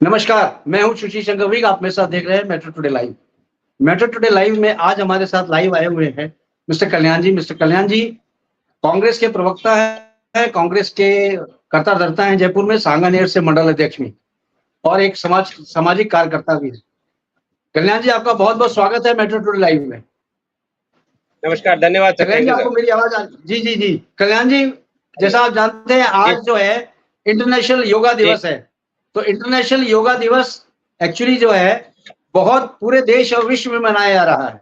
नमस्कार, मैं हूँ सुशील शंकर विग, आप मेरे साथ देख रहे हैं metro today live. Metro today live में आज हमारे साथ लाइव आए हुए हैं मिस्टर कल्याण जी। मिस्टर कल्याण जी कांग्रेस के प्रवक्ता हैं, कांग्रेस के कर्ता-धर्ता हैं जयपुर में, सांगानेर से मंडल अध्यक्ष भी और एक सामाजिक कार्यकर्ता भी हैं। कल्याण जी आपका बहुत-बहुत स्वागत है मेट्रो टुडे लाइव में। नमस्कार, धन्यवाद सर। कल्याण जी आपको मेरी आवाज़ आ जी, जी, जी। कल्याण जी जैसा आप जानते हैं आज जो है इंटरनेशनल योगा दिवस है। तो इंटरनेशनल योगा दिवस एक्चुअली जो है बहुत पूरे देश और विश्व में मनाया जा रहा है।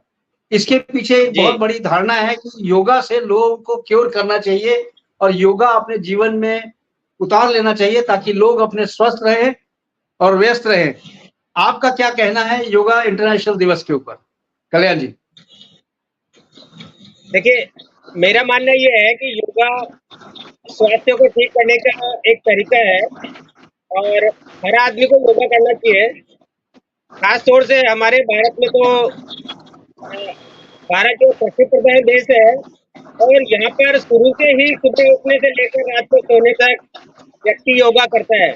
इसके पीछे एक बहुत बड़ी धारणा है कि योगा से लोगों को क्योर करना चाहिए और योगा अपने जीवन में उतार लेना चाहिए ताकि लोग अपने स्वस्थ रहें और व्यस्त रहें। आपका क्या कहना है योगा इंटरनेशनल दिवस के ऊपर? कल्याण जी। देखिए, मेरा मानना ये है कि योगा स्वास्थ्य को ठीक करने का एक तरीका है और हर आदमी को योगा करना चाहिए। खास तौर से हमारे भारत में तो भारत जो कृषि प्रधान देश है और यहाँ पर शुरू से ही सुबह उठने से लेकर रात को सोने तक व्यक्ति योगा करता है।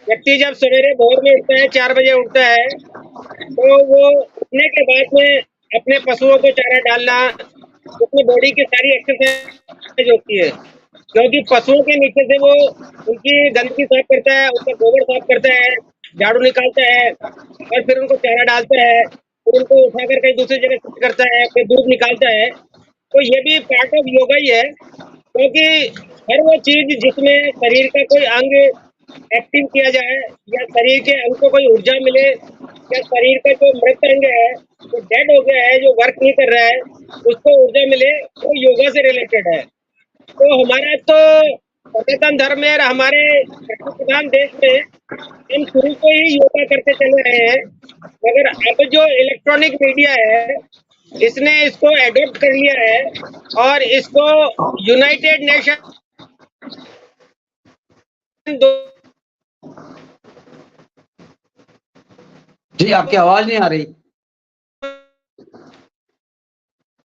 व्यक्ति जब सवेरे भोर में उठता है, 4 बजे उठता है, तो वो उठने के बाद में अपने पशुओं को चारा डालना, अपनी बॉडी की सारी एक्सरसाइज होती है, क्योंकि पशुओं के नीचे से वो उनकी गंदगी साफ करता है, उनका गोबर साफ करता है, झाड़ू निकालता है और फिर उनको चारा डालता है, फिर उनको उठाकर कहीं दूसरी जगह शिफ्ट करता है, फिर दूध निकालता है। तो ये भी पार्ट ऑफ योगा ही है, क्योंकि हर वो चीज जिसमें शरीर का कोई अंग एक्टिव किया जाए या शरीर के अंग को कोई ऊर्जा मिले या शरीर का जो मृत अंग है, जो डेड हो गया है, जो वर्क नहीं कर रहा है, उसको ऊर्जा मिले, वो योगा से रिलेटेड है। तो हमारा तो सनातन धर्म में और हमारे कृषि प्रधान देश में हम शुरू से ही योगा करते चले रहे हैं, मगर अब जो इलेक्ट्रॉनिक मीडिया है इसने इसको एडॉप्ट कर लिया है और इसको यूनाइटेड नेशन जी आपकी आवाज नहीं आ रही।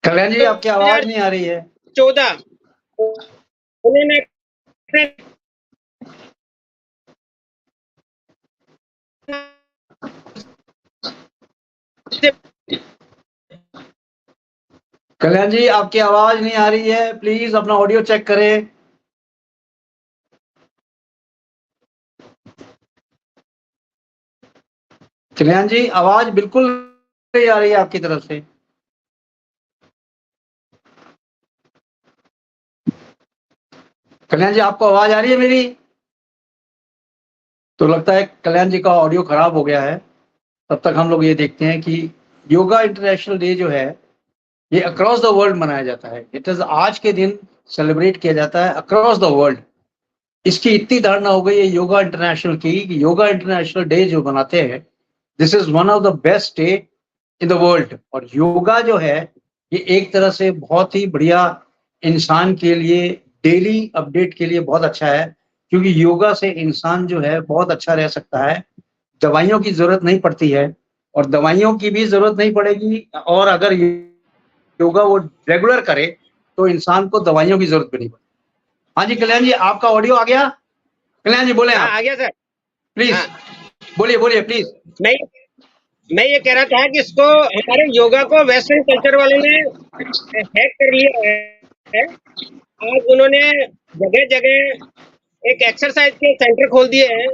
कल्याण जी आपकी आवाज नहीं आ रही है। 14 उन्होंने कल्याण जी आपकी आवाज नहीं आ रही है, प्लीज अपना ऑडियो चेक करें। कल्याण जी आवाज बिल्कुल नहीं आ रही है आपकी तरफ से। कल्याण जी आपको आवाज आ रही है मेरी? तो लगता है कल्याण जी का ऑडियो खराब हो गया है। तब तक हम लोग ये देखते हैं कि योगा इंटरनेशनल डे जो है ये अक्रॉस द वर्ल्ड मनाया जाता है। इट इज आज के दिन सेलिब्रेट किया जाता है अक्रॉस द वर्ल्ड। इसकी इतनी धारणा हो गई है योगा इंटरनेशनल की कि योगा इंटरनेशनल डे जो मनाते हैं this is one of the best day in the world. और योगा जो है ये एक तरह से बहुत ही बढ़िया इंसान के लिए डेली अपडेट के लिए बहुत अच्छा है, क्योंकि योगा से इंसान जो है बहुत अच्छा रह सकता है। दवाइयों की जरूरत नहीं पड़ती है और दवाइयों की भी जरूरत नहीं पड़ेगी, और अगर योगा वो रेगुलर करे तो इंसान को दवाइयों की जरूरत भी नहीं पड़ती। हाँ जी कल्याण जी आपका ऑडियो आ गया? कल्याण जी बोले आप। आ गया सर, प्लीज बोलिए बोलिए प्लीज। मैं ये कह रहा था कि इसको हमारे योगा को वेस्टर्न कल्चर वालों ने हैक कर लिया है। आज उन्होंने जगह जगह एक एक्सरसाइज के सेंटर खोल दिए हैं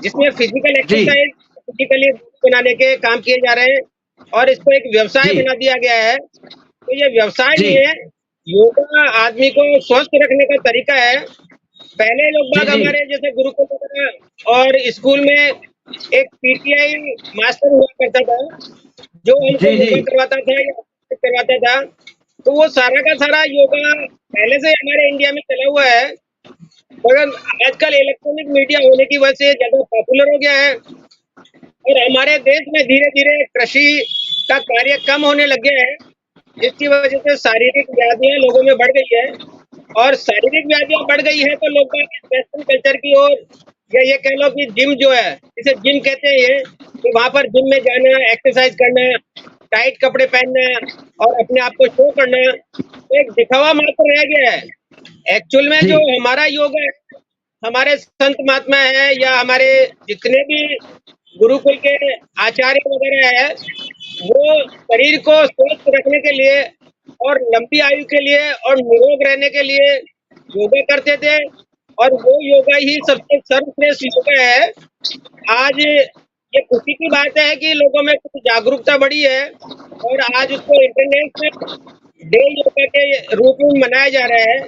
जिसमें फिजिकल एक्सरसाइज फिजिकली बनाने के काम किए जा रहे हैं और इसको एक व्यवसाय बना दिया गया है। तो ये व्यवसाय नहीं है, योगा आदमी को स्वस्थ रखने का तरीका है। पहले लोग बाग हमारे जैसे गुरुकुल वगैरह और स्कूल में एक पीटीआई मास्टर हुआ करता था जो हमको योगा करवाता था या करवाता था। तो वो सारा का सारा योगा पहले से हमारे इंडिया में चला हुआ है, मगर आजकल इलेक्ट्रॉनिक मीडिया होने की वजह से ज्यादा पॉपुलर हो गया है और हमारे देश में धीरे धीरे कृषि का कार्य कम होने लग गया है, जिसकी वजह से शारीरिक व्याधियां लोगों में बढ़ गई है। और शारीरिक व्याधियां बढ़ गई है तो लोग वेस्टर्न कल्चर की ओर या ये कह लो कि जिम जो है, इसे जिम कहते हैं, कि वहां पर जिम में जाना, एक्सरसाइज करना, टाइट कपड़े पहनना और अपने आप को शो करना एक दिखावा मात्र रह गया है। एक्चुअल में जो हमारा योगा है हमारे संत महात्मा है या हमारे जितने भी गुरुकुल के आचार्य वगैरह है, वो शरीर को स्वस्थ रखने के लिए और लंबी आयु के लिए और निरोग रहने के लिए योगा करते थे। और वो योगा ही सबसे सर्वश्रेष्ठ योगा है। आज ये खुशी की बात है कि लोगों में कुछ जागरूकता बढ़ी है और आज उसको इंटरनेशनल डे योगा के रूप में मनाया जा रहा है।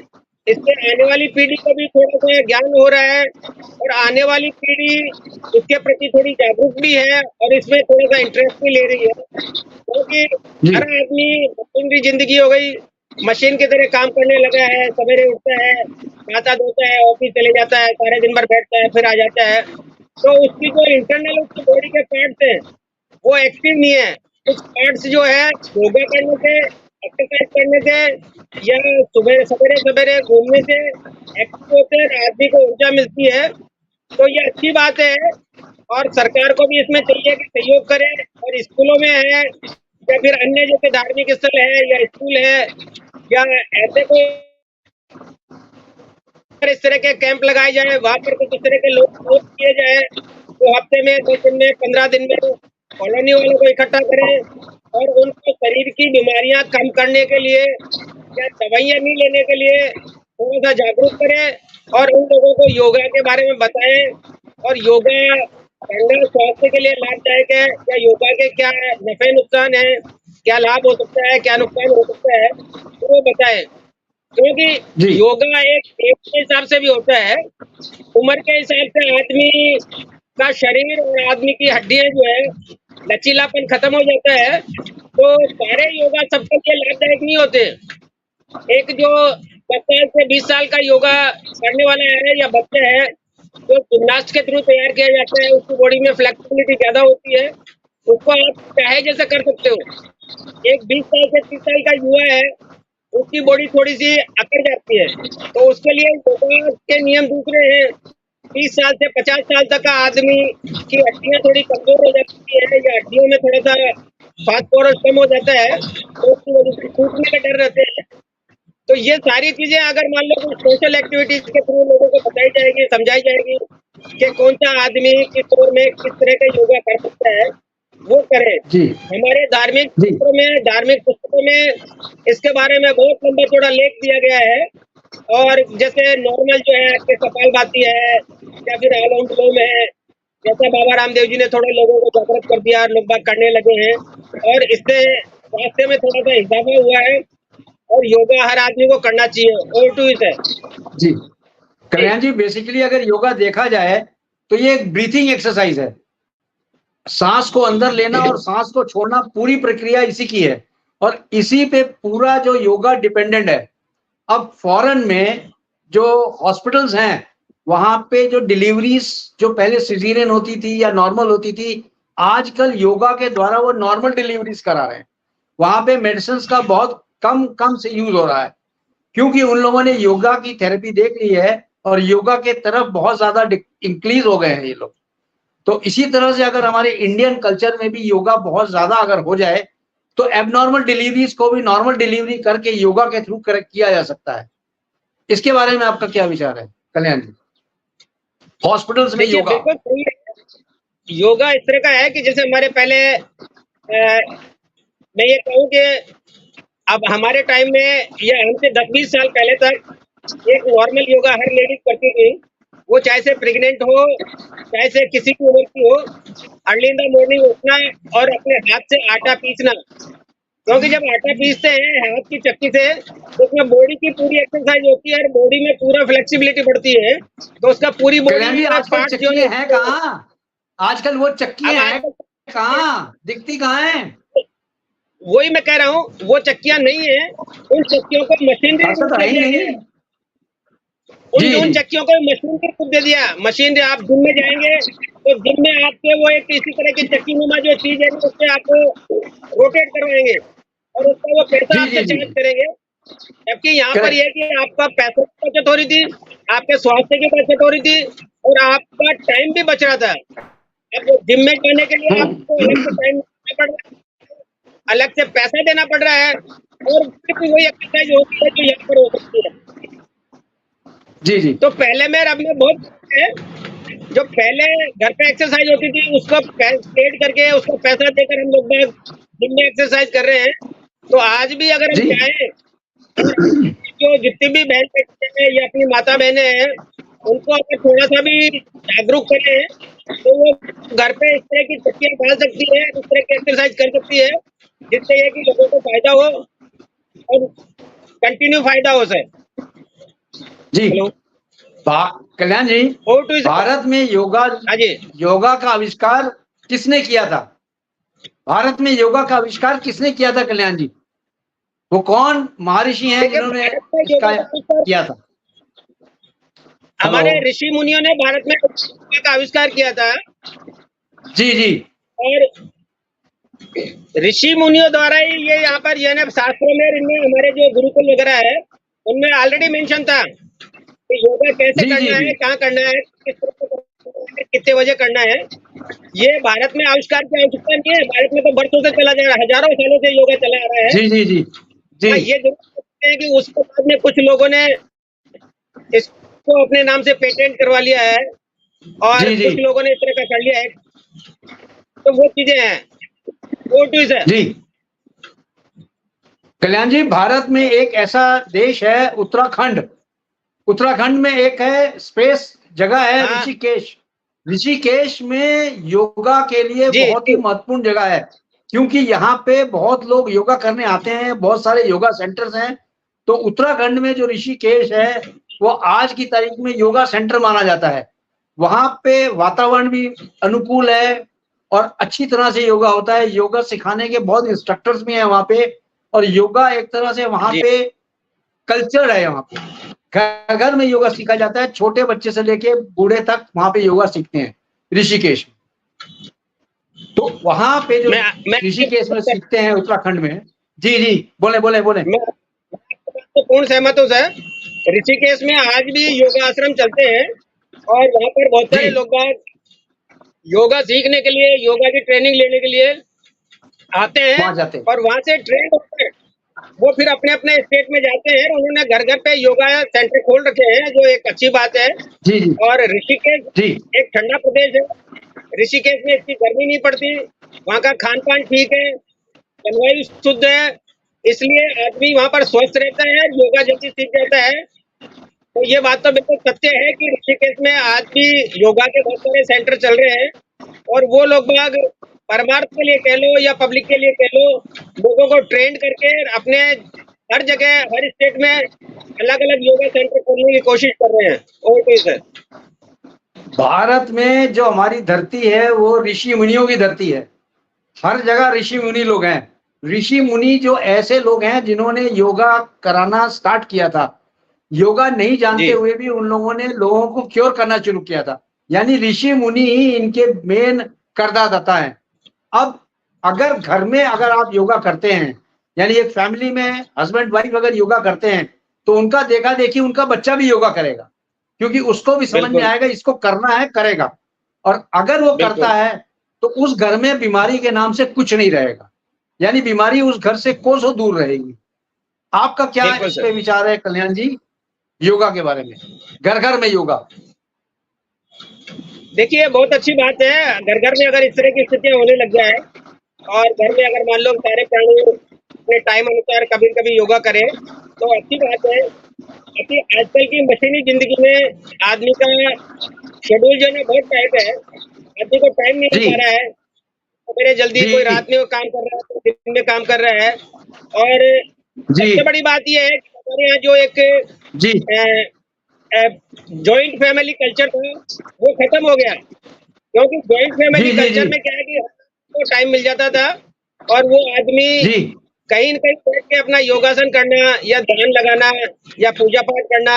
इससे आने वाली पीढ़ी को भी थोड़ा सा ज्ञान हो रहा है और आने वाली पीढ़ी इसके प्रति थोड़ी जागरूक भी है और इसमें थोड़ा सा इंटरेस्ट भी ले रही है, क्योंकि जी हर आदमी मशीन की जिंदगी हो गई, मशीन की तरह काम करने लगा है। सवेरे उठता है, नहाता धोता है, ऑफिस चले जाता है, सारे दिन भर बैठता है, फिर आ जाता है। तो उसकी जो इंटरनल उसकी बॉडी के पार्ट्स हैं वो एक्टिव नहीं है। कुछ पार्ट्स जो है योगा करने से, एक्सरसाइज करने से या सुबह सवेरे सवेरे घूमने से एक्टिव होते हैं, आदमी को ऊर्जा मिलती है। तो ये अच्छी बात है और सरकार को भी इसमें चाहिए कि सहयोग करे और स्कूलों में है या फिर अन्य जैसे धार्मिक स्थल है या स्कूल है या ऐसे कोई अगर इस तरह के कैंप लगाए जाए, वहाँ पर कुछ इस तरह के लोग पोस्ट किए जाए, तो हफ्ते में 10 दिन में 15 दिन में कॉलोनी वालों को इकट्ठा करें और उनको शरीर की बीमारियां कम करने के लिए या दवाइयां नहीं लेने के लिए थोड़ा सा जागरूक करें और उन लोगों को योगा के बारे में बताएं। और योगा करना स्वास्थ्य के लिए लाभदायक है या योगा के क्या नफे नुकसान है, क्या लाभ हो सकता है, क्या नुकसान हो सकता है, तो वो बताएं। क्योंकि जी योगा एक एज के हिसाब से भी होता है, उम्र के हिसाब से आदमी का शरीर और आदमी की हड्डियां जो है लचीलापन खत्म हो जाता है। तो सारे योगा सबके लिए लाभदायक नहीं होते। एक जो 10 से 20 साल का योगा करने वाला है या बच्चा है, जो जिम्नास्ट के थ्रू तैयार किया जाता है, उसकी बॉडी में फ्लेक्सिबिलिटी ज्यादा होती है, उसको आप चाहे जैसे कर सकते हो। एक 20 साल से 30 साल का युवा है, उसकी बॉडी थोड़ी सी अकड़ जाती है, तो उसके लिए योगा के नियम दूसरे हैं। 30 साल से 50 साल तक का आदमी की हड्डियां थोड़ी कमजोर हो जाती है या हड्डियों में थोड़ा सा फास्फोरस कम हो जाता है, तो उसकी वजह से टूटने का डर रहते हैं। तो ये सारी चीजें अगर मान लो कुछ सोशल एक्टिविटीज के थ्रू लोगों को बताई जाएगी, समझाई जाएगी कि कौन सा आदमी किस दौर में किस तरह का योगा कर सकता है, वो करे। जी हमारे धार्मिक जी शास्त्रों में, धार्मिक पुस्तकों में इसके बारे में बहुत लंबा चौड़ा लेख दिया गया है। और जैसे नॉर्मल जो है आपके कपालभाति है या फिर अनुलोम विलोम है, जैसे बाबा रामदेव जी ने थोड़े लोगों को जागृत कर दिया और लोग बात करने लगे हैं और इससे स्वास्थ्य में थोड़ा सा इजाफा हुआ है और योगा हर आदमी को करना चाहिए। ओवर टू इट है जी कल्याण जी, बेसिकली अगर योगा देखा जाए तो ये एक ब्रीथिंग एक्सरसाइज है। सांस को अंदर लेना और सांस को छोड़ना, पूरी प्रक्रिया इसी की है और इसी पे पूरा जो योगा डिपेंडेंट है। अब फॉरेन में जो हॉस्पिटल्स हैं, वहां पे जो डिलीवरीज जो पहले सिजेरियन होती थी या नॉर्मल होती थी, आजकल योगा के द्वारा वो नॉर्मल डिलीवरीज करा रहे हैं। वहां पे मेडिसिन का बहुत कम से यूज हो रहा है, क्योंकि उन लोगों ने योगा की थेरेपी देख ली है और योगा के तरफ बहुत ज्यादा इंक्रीज हो गए हैं ये लोग। तो इसी तरह से अगर हमारे इंडियन कल्चर में भी योगा बहुत ज्यादा अगर हो जाए तो एबनॉर्मल डिलीवरीज को भी नॉर्मल डिलीवरी करके योगा के थ्रू करेक्ट किया जा सकता है। इसके बारे में आपका क्या विचार है कल्याण जी, हॉस्पिटल्स में देखिए योगा? बिल्कुल सही है। योगा इस तरह का है कि जैसे हमारे पहले मैं ये कहूँ कि अब हमारे टाइम में या हमसे 10-20 साल पहले तक एक नॉर्मल योगा हर लेडीज करती थी, वो चाहे से प्रेग्नेंट हो चाहे से किसी की उम्र की हो। अर्ली इन द मॉर्निंग उठना और अपने हाथ से आटा पीसना, क्योंकि जब आटा पीसते हैं हाथ की चक्की से तो उसमें बॉडी की पूरी एक्सरसाइज होती है और बॉडी में पूरा फ्लेक्सिबिलिटी बढ़ती है, तो उसका पूरी कल्याण जी, बॉडी आजकल पार्ट जो चक्कियां हैं कहाँ? आजकल वो चक्कियां हैं कहाँ, दिखती कहाँ है? वही मैं कह रहा हूँ, वो चक्कियां नहीं है। उन चक्कियों को मशीनरी ऐसा तो है ही नहीं। जी उन जी चक्कियों को मशीनरी रूप दे दिया। मशीन आप जिम में जाएंगे तो जिम में आपके वो एक इसी तरह की चक्की नुमा जो चीज है उससे आपको रोटेट करवाएंगे और उसका वो पैसा जी जी आपसे जी चार्ज करेंगे। जबकि यहाँ पर करेक्ट। यह कि आपका पैसे की बचत हो रही थी, आपके स्वास्थ्य की बचत हो रही थी और आपका टाइम भी बच रहा था। अब जिम में जाने के लिए आपको अलग से टाइम देना पड़ रहा है, अलग से पैसा देना पड़ रहा है और फिर भी वही एक्सरसाइज होती है जो यहाँ पर हो सकती है। जी जी तो पहले में अब में बहुत है, जो पहले घर पे एक्सरसाइज होती थी उसको पेड करके उसको पैसा देकर हम लोग जिम में एक्सरसाइज कर रहे हैं। तो आज भी अगर हम जी चाहें और जो जितनी भी बहन बेटियां हैं या अपनी माता बहनें हैं उनको अगर थोड़ा सा भी जागरूक करें तो वो घर पे इस तरह की छुट्टियां डाल सकती है, इस तरह की एक्सरसाइज कर सकती है जिससे ये कि लोगों को फायदा हो और कंटिन्यू फायदा हो सके। जी hello, Kalyan ji, over to Bharat में हाँ जी। योगा का आविष्कार किसने किया था? भारत में योगा का आविष्कार किसने किया था कल्याण जी? वो कौन महर्षि हैं देखिए जिन्होंने भारत में इसका योगा का आविष्कार किया था? हेलो। हमारे ऋषि मुनियों ने भारत में योगा का आविष्कार किया था जी जी और ऋषि मुनियों द्वारा ही ये यहाँ पर ये शास्त्रों में इनमें हमारे जो गुरुकुल वगैरह है उनमें ऑलरेडी मेंशन था कि योगा कैसे जी जी करना है, जी कहाँ करना है, किस तरह से करना है, कितने बजे करना है। ये भारत में आविष्कार की आवश्यकता नहीं है, भारत में तो बरसों से चला जा रहा है, हजारों सालों से योगा चला आ रहा है। जी जी जी जी हाँ, ये जरूर सकते हैं कि उसके बाद में कुछ लोगों ने इसको अपने नाम से पेटेंट करवा लिया है और जी जी कुछ लोगों ने इस तरह का कर लिया है। तो वो चीजें हैं, वो टू है। जी कल्याण जी, भारत में एक ऐसा देश है उत्तराखंड। उत्तराखंड में एक है स्पेस जगह है हाँ ऋषिकेश। ऋषिकेश में योगा के लिए जी बहुत ही महत्वपूर्ण जगह है, क्योंकि यहाँ पे बहुत लोग योगा करने आते हैं, बहुत सारे योगा सेंटर्स हैं। तो उत्तराखंड में जो ऋषिकेश है वो आज की तारीख में योगा सेंटर माना जाता है। वहां पे वातावरण भी अनुकूल है और अच्छी तरह से योगा होता है। योगा सिखाने के बहुत इंस्ट्रक्टर्स भी हैं वहां पे, और योगा एक तरह से वहां जी पे कल्चर है। वहां पे घर घर में योगा सीखा जाता है, छोटे बच्चे से लेके बूढ़े तक वहां पे योगा सीखते हैं ऋषिकेश में। तो वहां पे जो मैं ऋषिकेश में सीखते हैं उत्तराखंड में। जी जी बोले बोले बोले। मैं तो पूर्ण सहमत हूँ सर। ऋषिकेश में आज भी योगा आश्रम चलते हैं और वहाँ पर बहुत जी सारे लोग योगा सीखने के लिए, योगा की ट्रेनिंग लेने के लिए आते हैं वहां जाते हैं। और वहाँ से ट्रेन होते हैं। वो फिर अपने अपने स्टेट में जाते हैं। उन्होंने घर घर पे योगा सेंटर खोल रखे हैं, जो एक अच्छी बात है। जी जी और ऋषिकेश जी एक ठंडा प्रदेश है। ऋषिकेश में इतनी गर्मी नहीं पड़ती, वहाँ का खान पान ठीक है, जलवायु शुद्ध है, इसलिए आदमी वहाँ पर स्वस्थ रहता है, योगा जल्दी सीख जाता है। तो ये बात तो बिल्कुल सत्य है कि ऋषिकेश में आज भी योगा के बहुत सारे सेंटर चल रहे हैं और वो लोग बाग परमार्थ के लिए कह लो या पब्लिक के लिए कह लो, लोगों को ट्रेन करके अपने हर जगह हर स्टेट में अलग अलग योगा सेंटर खोलने की कोशिश कर रहे हैं। और कोई सर भारत में जो हमारी धरती है वो ऋषि मुनियों की धरती है। हर जगह ऋषि मुनि लोग हैं। ऋषि मुनि जो ऐसे लोग हैं जिन्होंने योगा कराना स्टार्ट किया था। योगा नहीं जानते जी हुए भी उन लोगों ने लोगों को क्योर करना शुरू किया था। यानी ऋषि मुनि ही इनके मेन करदाता है। अब अगर घर में अगर आप योगा करते हैं, यानी एक फैमिली में हस्बैंड वाइफ अगर योगा करते हैं, तो उनका देखा देखी उनका बच्चा भी योगा करेगा, क्योंकि उसको भी समझ में बिल्कुल आएगा इसको करना है, करेगा। और अगर वो करता बिल्कुल है तो उस घर में बीमारी के नाम से कुछ नहीं रहेगा, यानी बीमारी उस घर से कोसों दूर रहेगी। आपका क्या बिल्कुल इस सर। पे विचार है कल्याण जी, योगा के बारे में, घर घर में योगा? देखिए बहुत अच्छी बात है, घर घर में अगर इस तरह की स्थितियां होने लग जाए और घर में अगर मान लो सारे प्राणी अपने टाइम अनुसार कभी कभी योगा करें तो अच्छी बात है। अभी आजकल की मशीनी जिंदगी में आदमी का शेड्यूल जो है ना बहुत टाइट है, आदमी को टाइम नहीं मिल जी पा रहा है। सवेरे जल्दी, जी कोई रात में काम कर रहा है, कोई दिन में काम कर रहा है। और जी सबसे बड़ी बात यह है कि हमारे यहाँ जो एक जी जॉइंट फैमिली कल्चर था वो खत्म हो गया, क्योंकि जॉइंट फैमिली जी जी जी कल्चर में क्या है कि को टाइम मिल जाता था और वो आदमी जी कहीं न कहीं बैठ के अपना योगासन करना या ध्यान लगाना या पूजा पाठ करना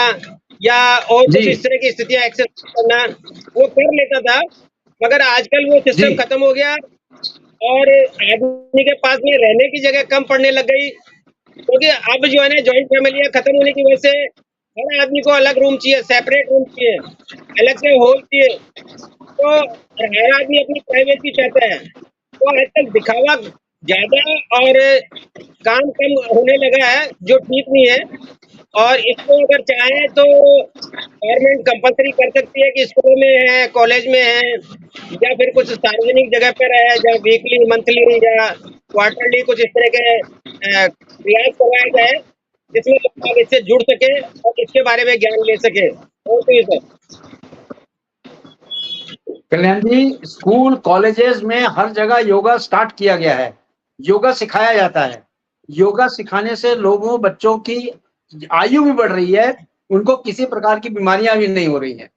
या और जी कुछ इस तरह की स्थितियां एक्सरसाइज करना वो कर लेता था। मगर आजकल वो जी सिस्टम खत्म हो गया और आदमी के पास में रहने की जगह कम पड़ने लग गई, क्योंकि अब जो है ना जॉइंट फैमिलियां खत्म होने की वजह से हर आदमी को अलग रूम चाहिए, सेपरेट रूम चाहिए, अलग से हॉल चाहिए। तो हर आदमी अपनी प्राइवेसी चाहता है। तो आजकल दिखावा ज्यादा और काम कम होने लगा है, जो ठीक नहीं है। और इसको अगर चाहे तो गवर्नमेंट कंपलसरी कर सकती है कि स्कूलों में है, कॉलेज में है, या फिर कुछ सार्वजनिक जगह पर है, जहाँ वीकली, मंथली या क्वार्टरली कुछ इस तरह के क्लास करवाया जाए, जिसमें लोग इससे जुड़ सके और इसके बारे में ज्ञान ले सके। और तो ये सर। कल्याण जी, स्कूल कॉलेजेस में हर जगह योगा स्टार्ट किया गया है, योगा सिखाया जाता है। योगा सिखाने से लोगों बच्चों की आयु भी बढ़ रही है, उनको किसी प्रकार की बीमारियां भी नहीं हो रही हैं।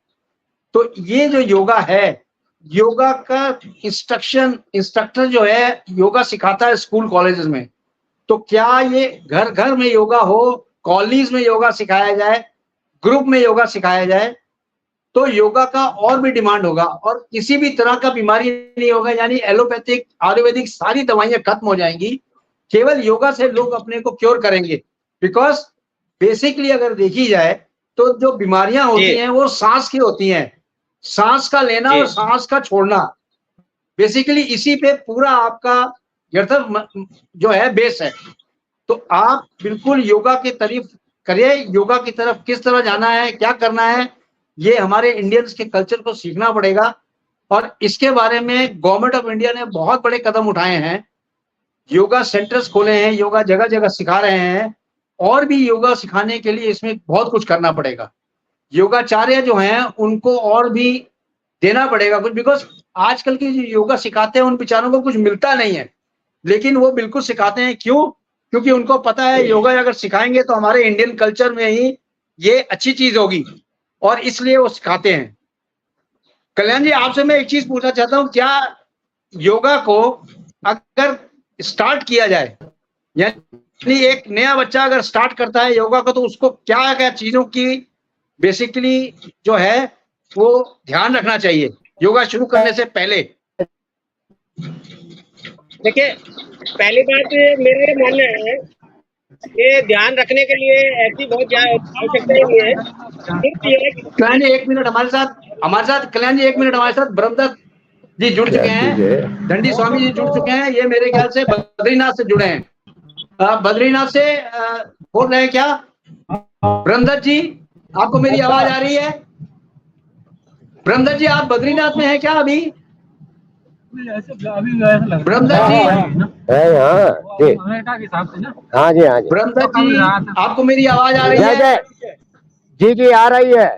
तो ये जो योगा है, योगा का इंस्ट्रक्टर जो है योगा सिखाता है स्कूल कॉलेजेस में, तो क्या ये घर घर में योगा हो, कॉलेज में योगा सिखाया जाए, ग्रुप में योगा सिखाया जाए, तो योगा का और भी डिमांड होगा और किसी भी तरह का बीमारी नहीं होगा। यानी एलोपैथिक, आयुर्वेदिक सारी दवाइयां खत्म हो जाएंगी, केवल योगा से लोग अपने को क्योर करेंगे। बिकॉज बेसिकली अगर देखी जाए तो जो बीमारियां होती हैं वो सांस की होती हैं, सांस का लेना और सांस का छोड़ना, बेसिकली इसी पे पूरा आपका जो है बेस है। तो आप बिल्कुल योगा की तारीफ करिए, योगा की तरफ किस तरह जाना है, क्या करना है, ये हमारे इंडियंस के कल्चर को सीखना पड़ेगा। और इसके बारे में गवर्नमेंट ऑफ इंडिया ने बहुत बड़े कदम उठाए हैं, योगा सेंटर्स खोले हैं, योगा जगह जगह सिखा रहे हैं, और भी योगा सिखाने के लिए इसमें बहुत कुछ करना पड़ेगा। योगाचार्य जो हैं उनको और भी देना पड़ेगा कुछ, बिकॉज आजकल के जो योगा सिखाते हैं उन बेचारों को कुछ मिलता नहीं है, लेकिन वो बिल्कुल सिखाते हैं। क्यों? क्योंकि उनको पता है योगा अगर सिखाएंगे तो हमारे इंडियन कल्चर में ही ये अच्छी चीज होगी, और इसलिए वो सिखाते हैं। कल्याण जी, आपसे मैं एक चीज पूछना चाहता हूँ, क्या योगा को अगर स्टार्ट किया जाए, यानी एक नया बच्चा अगर स्टार्ट करता है योगा को, तो उसको क्या क्या चीजों की बेसिकली जो है वो ध्यान रखना चाहिए योगा शुरू करने से पहले? देखिए, पहली बात मेरा ये मानना है कि ध्यान रखने के लिए ऐसी बहुत आवश्यकता नहीं है। कल्याण जी एक मिनट हमारे साथ कल्याण जी एक मिनट हमारे साथ ब्रह्मदत्त जी जुड़ चुके हैं, दंडी स्वामी जी जुड़ चुके हैं, ये मेरे ख्याल से बद्रीनाथ से जुड़े हैं। बद्रीनाथ से बोल रहे हैं क्या ब्रह्मदत्त जी? आपको मेरी आवाज आ रही है? ब्रह्मदत्त जी, आप बद्रीनाथ में हैं क्या अभी? ब्रह्मदत्त जी हाँ जी हाँ जी ब्रह्मदत्त जी, आपको मेरी आवाज आ रही है? जी जी आ रही है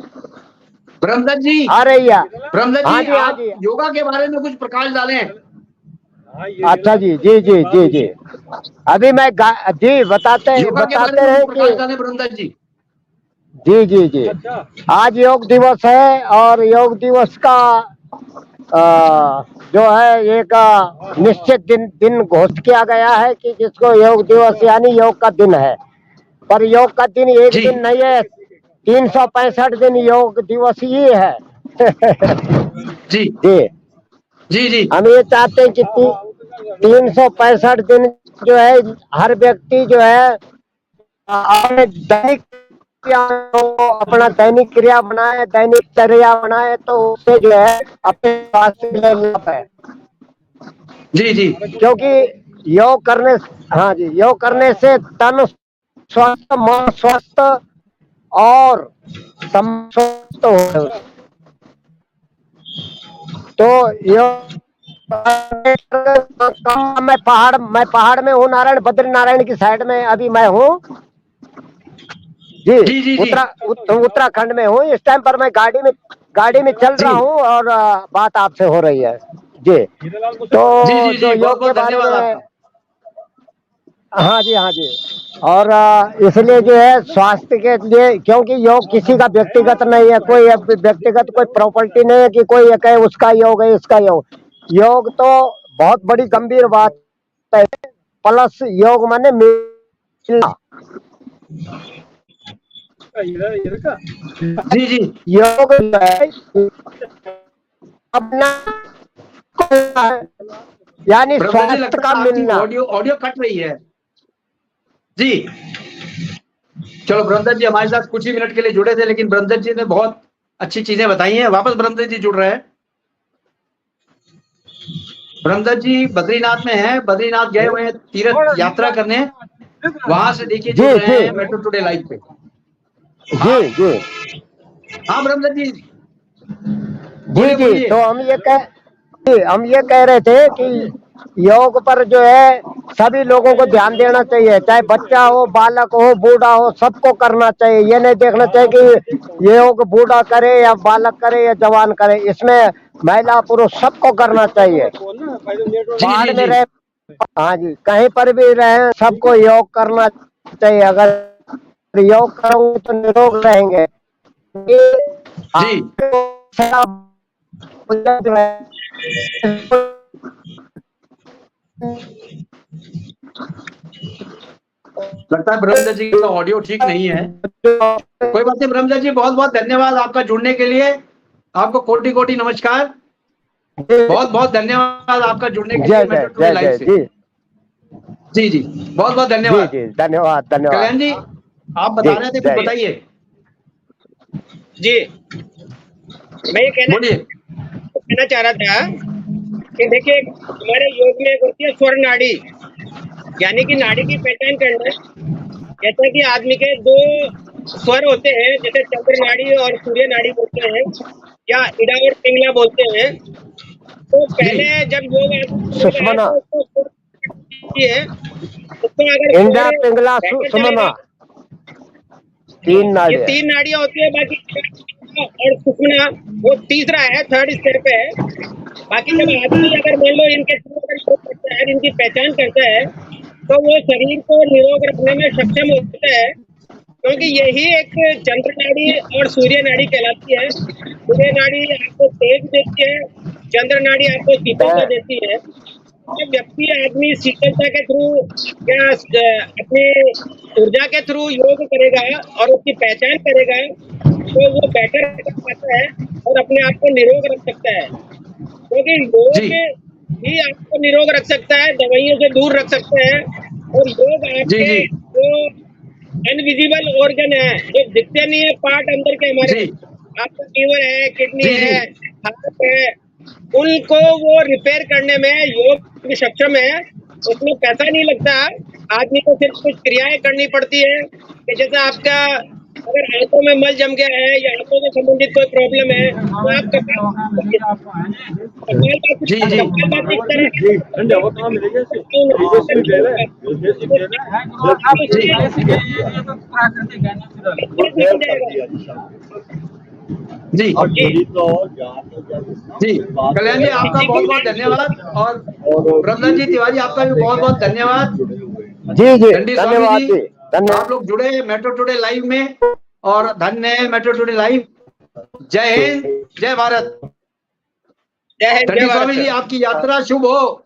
ब्रह्मदत्त जी आ रही है। ब्रह्मदत्त हाँ जी, जी, हाँ आप जी। योगा के बारे में कुछ प्रकाश डालें। अच्छा जी जी जी जी जी अभी मैं जी बताते योगा के बारे रहे में प्रकाश कि डालें ब्रह्मदत्त जी। जी जी जी आज योग दिवस है, और योग दिवस का जो है एक निश्चित दिन घोषित किया गया है कि जिसको योग दिवस यानी योग का दिन है। पर योग का दिन एक जी। दिन नहीं है, 365 दिन योग दिवस ही है। जी जी जी जी हम ये चाहते हैं कि 365 दिन जो है हर व्यक्ति जो है अपने दैनिक अपना दैनिक क्रिया बनाए, दैनिक चर्या बनाए, तो उससे जो है अपने स्वास्थ्य के लिए लाभ है। जी जी क्योंकि योग करने हाँ जी योग करने से तन स्वस्थ, मन स्वस्थ और स्वस्थ हो। तो योग मैं पहाड़ में हूँ, नारायण बद्री नारायण की साइड में अभी मैं हूँ जी, जी, जी, जी। उत्तराखंड में हूँ। इस टाइम पर मैं गाड़ी में चल रहा हूँ और बात आपसे हो रही है जी। तो जी जी जो जी, योग के बारे धन्यवाद में आपका। हाँ जी और इसलिए जो है स्वास्थ्य के लिए, क्योंकि योग किसी का व्यक्तिगत नहीं है, कोई व्यक्तिगत कोई प्रॉपर्टी नहीं है कि कोई ये कहे उसका योग है इसका योग तो बहुत बड़ी गंभीर बात है। प्लस योग माने मिलना। जी जी योग जो है अपना यानी ब्रह्मदत्त जी, स्वास्थ्य लगता का है आपकी मिलना। ऑडियो कट रही है जी। चलो, ब्रह्मदत्त जी हमारे साथ कुछ ही मिनट के लिए जुड़े थे, लेकिन ब्रह्मदत्त जी ने बहुत अच्छी चीजें बताई हैं। वापस ब्रह्मदत्त जी जुड़ रहे हैं। ब्रह्मदत्त जी बद्रीनाथ में हैं, बद्रीनाथ गए हुए हैं तीर्थ यात्रा करने, वहां से देखिए जुड़ रहे हैं मेट्रो टुडे लाइव पे। जी जी हाँ ब्रह्मदत्त जी, जी बोलिए जी। बोलिए। तो हम ये कह रहे थे कि योग पर जो है सभी लोगों को ध्यान देना चाहिए, चाहे बच्चा हो, बालक हो, बूढ़ा हो, सबको करना चाहिए। ये नहीं देखना चाहिए कि ये योग बूढ़ा करे या बालक करे या जवान करे, इसमें महिला पुरुष सबको करना चाहिए। जी पहाड़ जी में जी रहे, हाँ जी, कहीं पर भी रहे, सबको योग करना चाहिए। अगर योग करोगे तो निरोग रहेंगे। ये जी। जो है लगता है ब्रह्मदत्त जी का ऑडियो ठीक नहीं है। कोई बात नहीं ब्रह्मदत्त जी, बहुत बहुत धन्यवाद आपका जुड़ने के लिए। आपको कोटि कोटि नमस्कार। बहुत बहुत धन्यवाद आपका जुड़ने के लिए जय मेट्रो जय टुडे जय लाइव जय से। जी जी जी, बहुत बहुत जी धन्यवाद। जी, धन्यवाद धन्यवाद कल्याण जी, आप जी, बता रहे थे, कुछ जय जय। बताइए, जी, मैं ये बोलिए। कहना चाह रहा था कि देखिए, हमारे योग में एक होती है स्वर नाड़ी, यानी कि नाड़ी की पहचान करना। जैसा कि आदमी के दो स्वर होते हैं, जैसे चंद्र नाड़ी और सूर्य नाड़ी बोलते हैं, या इड़ा और पिंगला बोलते हैं। तो जी पहले जब योग आदमी करेगा सुषमना, तो उसको स्वर है, उसमें अगर इंडा स्वर पिंगला बेहतर सुषमना, चलेगा। हाँ, 3 ये नाड़ियां। 3 नाड़ियां होती है। बाकी और सुषुम्ना वो तीसरा है, थर्ड स्टेप है। बाकी जब आदमी अगर मान लो इनके थ्रू अगर योग करता है, इनकी पहचान करता है, तो वो शरीर को निरोग रखने में सक्षम होता है। क्योंकि यही एक चंद्र नाड़ी और सूर्य नाड़ी कहलाती है। सूर्य नाड़ी आपको तेज देती है, चंद्र नाड़ी आपको शीतलता देती है। जब व्यक्ति आदमी शीतलता के थ्रू या अपनी ऊर्जा के थ्रू योग करेगा और उसकी पहचान करेगा, तो वो बेटर कर पाता है और अपने आप को निरोग रख सकता है। क्योंकि जी योग ही आपको निरोग रख सकता है, दवाइयों से दूर रख सकता है। और योग जी आपके जी जो अनविजिबल ऑर्गन है, जो दिखते नहीं है पार्ट अंदर के हमारे, जी आपका लीवर है, किडनी जी जी है, हार्ट है, उनको वो रिपेयर करने में योग सक्षम है। उसमें पैसा नहीं लगता, आदमी को सिर्फ कुछ क्रियाएं करनी पड़ती है। कि जैसे आपका अगर आंखों में मल जम गया है या आंखों से संबंधित कोई प्रॉब्लम है, तो आप जी जी कपालभाति इस तरह जी की जी। कल्याण जी, आपका बहुत बहुत धन्यवाद। और ब्रह्मदत्त जी तिवारी, आपका भी बहुत बहुत धन्यवाद। जी जी, दंडी स्वामी धन्यवाद जी, जी, धन्यवाद। आप लोग जुड़े मेट्रो टुडे लाइव में, और धन्य है मेट्रो टुडे लाइव। जय हिंद, जय भारत। जय हिंद, जय दंडी भारत स्वामी जी, सर। आपकी यात्रा शुभ हो।